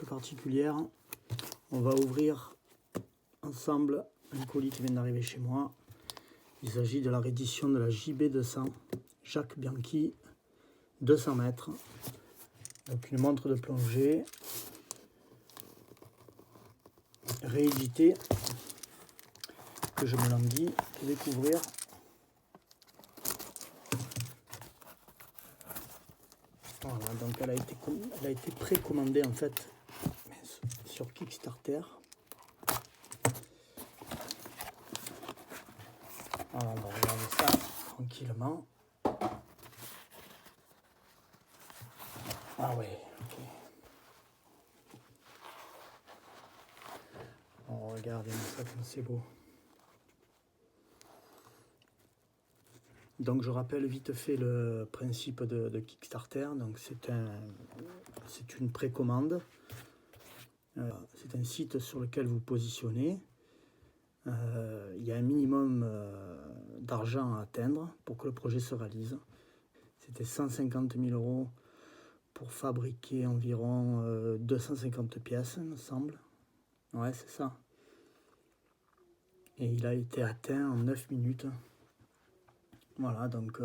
peu particulière. On va ouvrir ensemble un colis qui vient d'arriver chez moi. Il s'agit de la réédition de la JB200 Jacques Bianchi 200 mètres. Donc une montre de plongée rééditée que je me languis de découvrir. Voilà, donc elle a été précommandée en fait sur Kickstarter. Voilà, on va regarder ça tranquillement. Ah ouais, ok. Oh, regardez ça comme c'est beau. Donc je rappelle vite fait le principe de Kickstarter. Donc c'est une précommande. C'est un site sur lequel vous positionnez. Il y a un minimum d'argent à atteindre pour que le projet se réalise. C'était 150 000 € pour fabriquer environ 250 pièces, il me semble. Ouais, c'est ça. Et il a été atteint en 9 minutes. Voilà, donc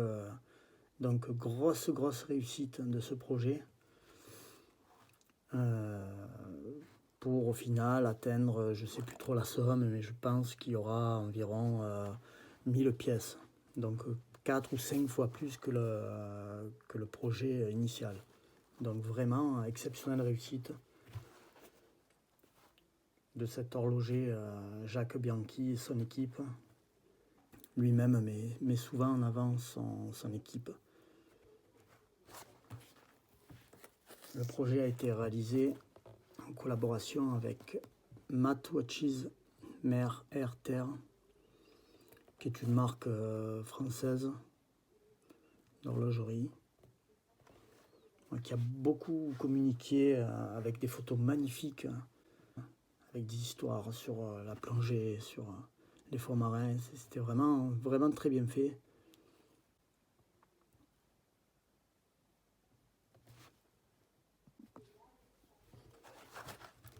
grosse réussite de ce projet. Pour au final atteindre, je ne sais plus trop la somme, mais je pense qu'il y aura environ 1000 pièces. Donc 4 ou 5 fois plus que le projet initial. Donc vraiment exceptionnelle réussite de cet horloger Jacques Bianchi et son équipe. Lui-même met souvent en avant son équipe. Le projet a été réalisé en collaboration avec Matt Watches Mer Air Terre, qui est une marque française d'horlogerie, qui a beaucoup communiqué avec des photos magnifiques, avec des histoires sur la plongée, sur les fonds marins. C'était vraiment très bien fait.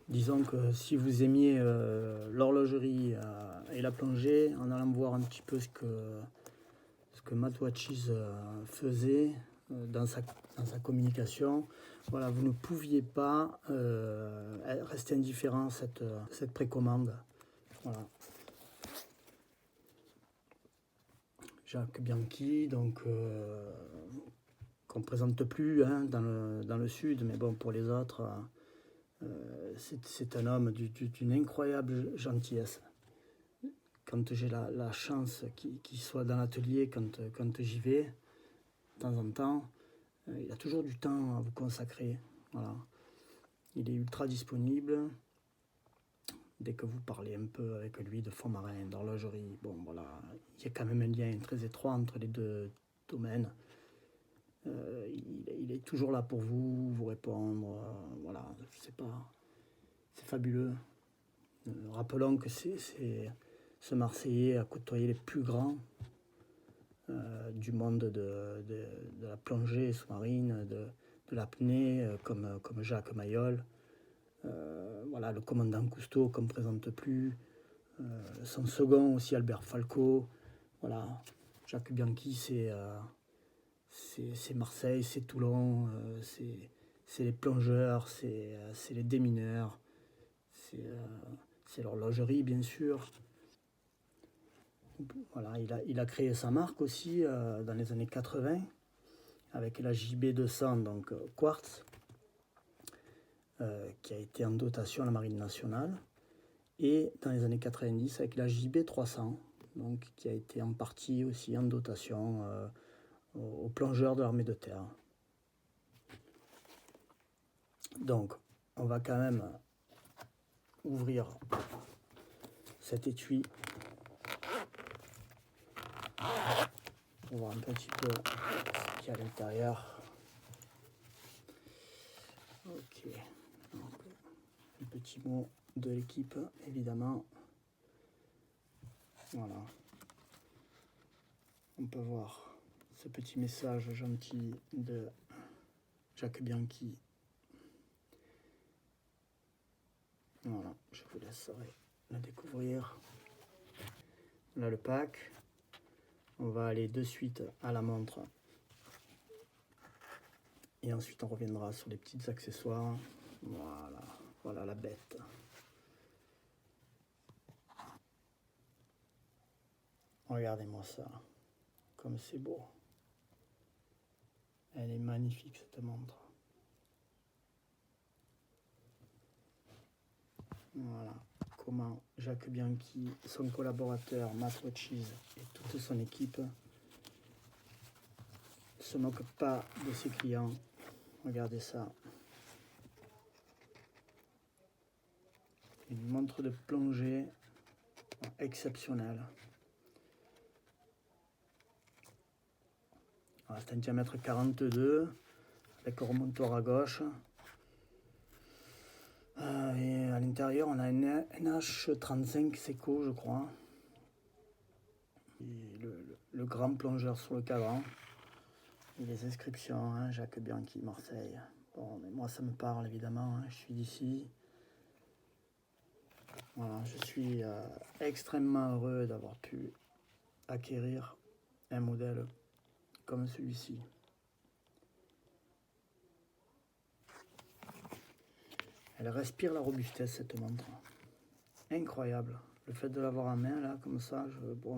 Disons que si vous aimiez l'horlogerie et la plongée, en allant voir un petit peu ce que Matt Watches faisait dans sa communication, voilà, vous ne pouviez pas rester indifférent à cette précommande. Voilà. Jacques Bianchi, donc qu'on ne présente plus dans le sud, mais bon, pour les autres, c'est un homme d'une incroyable gentillesse. Quand j'ai la chance qu'il soit dans l'atelier, quand j'y vais, de temps en temps, il a toujours du temps à vous consacrer. Voilà. Il est ultra disponible. Dès que vous parlez un peu avec lui de fonds marins, d'horlogerie, bon voilà, il y a quand même un lien très étroit entre les deux domaines. Il est toujours là pour vous répondre. Voilà, je sais pas, c'est fabuleux. Rappelons que ce Marseillais a côtoyé les plus grands du monde de la plongée sous-marine, de l'apnée, comme Jacques Mayol. Voilà, le commandant Cousteau qu'on ne présente plus. Son second aussi, Albert Falco. Voilà, Jacques Bianchi, c'est Marseille, c'est Toulon, c'est les plongeurs, c'est les démineurs, c'est l'horlogerie bien sûr. Voilà, il a créé sa marque aussi dans les années 80 avec la JB200, donc Quartz, qui a été en dotation à la Marine nationale, et dans les années 90 avec la JB300, donc qui a été en partie aussi en dotation aux plongeurs de l'armée de terre. Donc, on va quand même ouvrir cet étui pour voir un petit peu ce qu'il y a à l'intérieur. Ok, donc, un petit mot de l'équipe, évidemment. Voilà. On peut voir ce petit message gentil de Jacques Bianchi Voilà, je vous laisserai la découvrir. Là, le pack. On va aller de suite à la montre. Et ensuite, on reviendra sur les petits accessoires. Voilà, voilà la bête. Regardez-moi ça, comme c'est beau. Elle est magnifique cette montre. Voilà comment Jacques Bianchi, son collaborateur Matt Watches et toute son équipe se moquent pas de ses clients. Regardez ça. Une montre de plongée exceptionnelle. Voilà, c'est un diamètre 42 avec un remontoir à gauche. Et à l'intérieur, on a une NH35 Seco, je crois. Et le grand plongeur sur le cadran. Et les inscriptions, hein, Jacques Bianchi, Marseille. Bon, mais moi, ça me parle évidemment, hein, je suis d'ici. Voilà, je suis extrêmement heureux d'avoir pu acquérir un modèle comme celui-ci. Elle respire la robustesse, cette montre. Incroyable. Le fait de l'avoir en main, là, comme ça,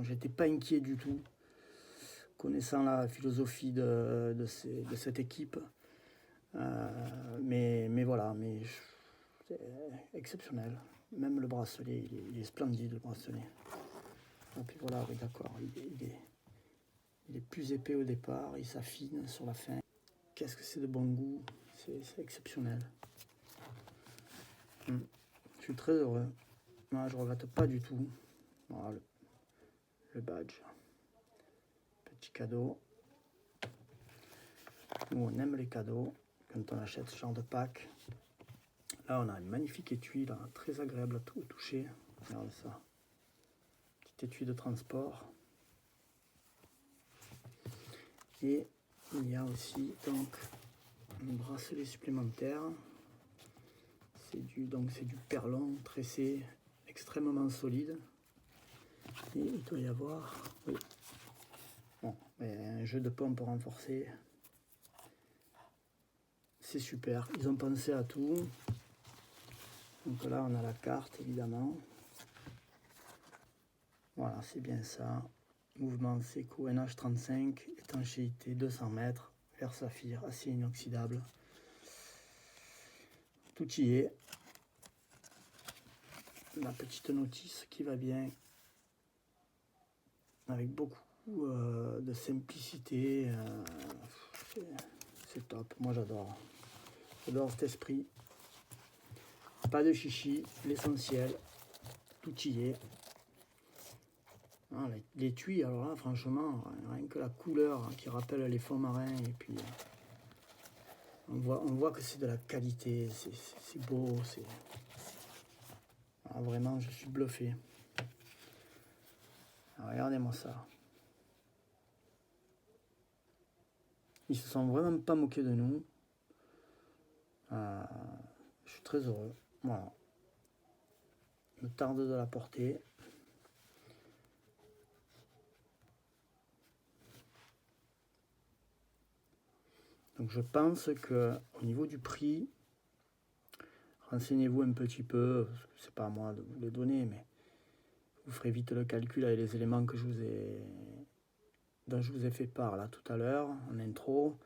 j'étais pas inquiet du tout. Connaissant la philosophie de cette équipe. Mais voilà, c'est exceptionnel. Même le bracelet, il est splendide, le bracelet. Et puis voilà, oui, d'accord, il est plus épais au départ, il s'affine sur la fin. Qu'est-ce que c'est de bon goût, c'est exceptionnel. Je suis très heureux. Moi, je ne regrette pas du tout. Voilà, le badge. Petit cadeau. Nous, on aime les cadeaux quand on achète ce genre de pack. Là, on a un magnifique étui, là, très agréable à tout toucher. Regardez ça. Petit étui de transport. Et il y a aussi donc un bracelet supplémentaire. C'est du perlon tressé, extrêmement solide. Et il doit y avoir, oui, bon, un jeu de pompe renforcé. C'est super, ils ont pensé à tout. Donc là, on a la carte, évidemment. Voilà, c'est bien ça. Mouvement Seco NH35, étanchéité 200 mètres, verre saphir, acier inoxydable. Tout y est. La petite notice qui va bien, avec beaucoup de simplicité. C'est top, moi j'adore. J'adore cet esprit. Pas de chichi, l'essentiel, tout y est. Ah, l'étui, alors là, franchement, rien que la couleur qui rappelle les fonds marins, et puis on voit que c'est de la qualité, c'est beau, ah, vraiment, je suis bluffé. Alors, regardez-moi ça. Ils se sont vraiment pas moqués de nous. Je suis très heureux. Voilà. Il me tarde de la porter. Donc je pense que au niveau du prix, renseignez-vous un petit peu, c'est pas à moi de vous les donner, mais vous ferez vite le calcul avec les éléments dont je vous ai fait part là tout à l'heure en intro.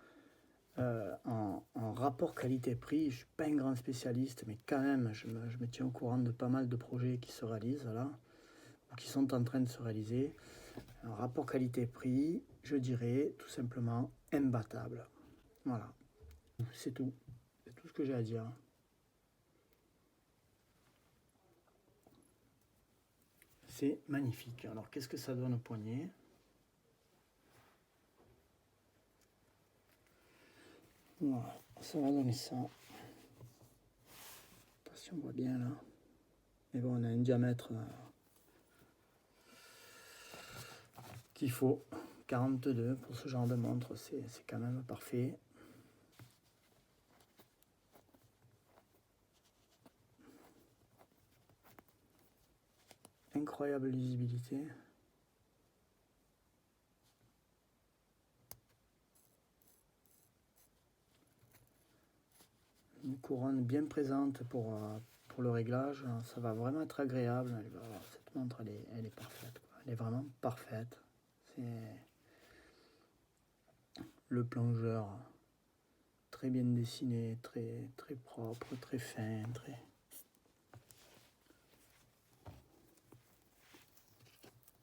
En rapport qualité-prix, je suis pas un grand spécialiste, mais quand même, je me tiens au courant de pas mal de projets qui se réalisent là, ou qui sont en train de se réaliser. Un rapport qualité-prix, je dirais tout simplement imbattable. Voilà, c'est tout ce que j'ai à dire. C'est magnifique. Alors qu'est-ce que ça donne au poignet? Voilà, ça va donner ça. Je sais pas si on voit bien là. Mais bon, on a un diamètre qu'il faut. 42 pour ce genre de montre, c'est quand même parfait. incroyable lisibilité. Une couronne bien présente pour le réglage. Ça va vraiment être agréable. Cette montre, elle est parfaite, quoi. Elle est vraiment parfaite. C'est le plongeur très bien dessiné, très, très propre, très fin, très...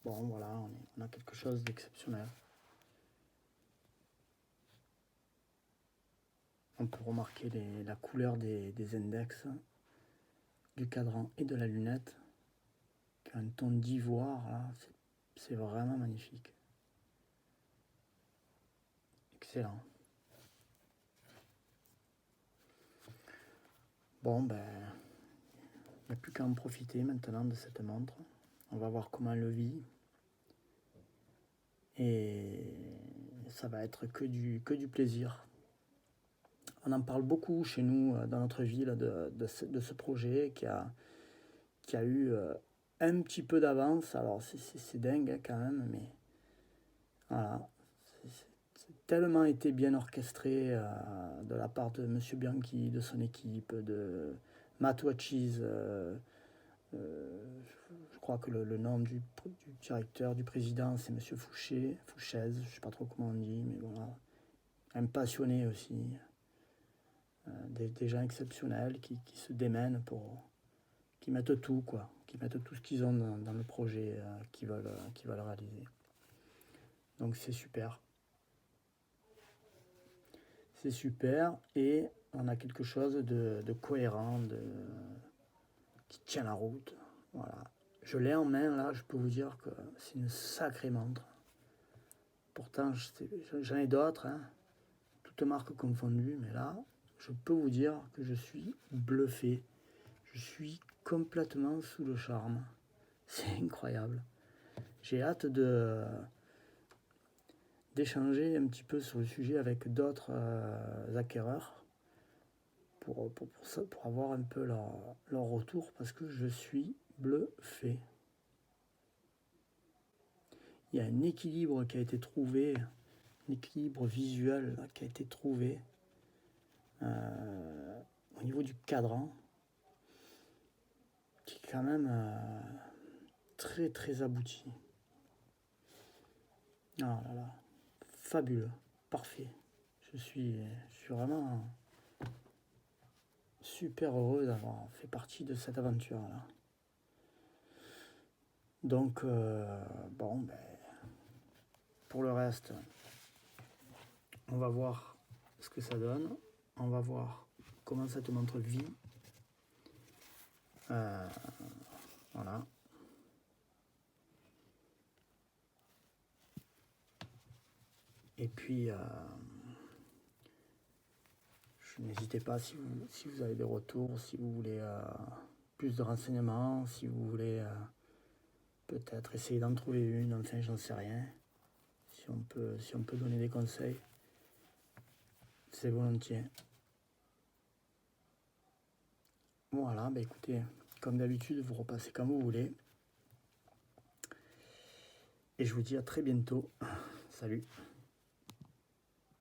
Bon, voilà, on a quelque chose d'exceptionnel. On peut remarquer la couleur des index, du cadran et de la lunette, qui a un ton d'ivoire, là, c'est vraiment magnifique. Excellent. Bon, ben, il n'y a plus qu'à en profiter maintenant de cette montre. On va voir comment elle le vit. Et ça va être que du plaisir. On en parle beaucoup chez nous, dans notre ville, de ce projet qui a eu un petit peu d'avance. Alors c'est dingue, hein, quand même, mais voilà. C'est tellement été bien orchestré de la part de M. Bianchi, de son équipe, de Matt Watches. Je crois que le nom du directeur, du président, c'est M. Fouchez, je ne sais pas trop comment on dit, mais voilà. Un passionné aussi. Des gens exceptionnels qui se démènent qui mettent tout, quoi, qui mettent tout ce qu'ils ont dans le projet qu'ils veulent réaliser. Donc c'est super. C'est super et on a quelque chose de cohérent, qui tient la route. Voilà. Je l'ai en main là, je peux vous dire que c'est une sacrée montre. Pourtant, j'en ai d'autres, hein, toutes marques confondues, mais là, je peux vous dire que je suis bluffé. Je suis complètement sous le charme. C'est incroyable. J'ai hâte d'échanger un petit peu sur le sujet avec d'autres acquéreurs pour avoir un peu leur retour, parce que je suis bluffé. Il y a un équilibre qui a été trouvé, un équilibre visuel qui a été trouvé au niveau du cadran, qui est quand même très très abouti. Ah là là, fabuleux, parfait. Je suis vraiment super heureux d'avoir fait partie de cette aventure-là. Donc, bon, ben, pour le reste, on va voir ce que ça donne. On va voir comment cette montre vit. Voilà. Et puis, n'hésitez pas si vous avez des retours, si vous voulez plus de renseignements, si vous voulez peut-être essayer d'en trouver une, enfin j'en sais rien. Si on peut donner des conseils, c'est volontiers. Voilà, bah écoutez, comme d'habitude, vous repassez quand vous voulez. Et je vous dis à très bientôt. Salut.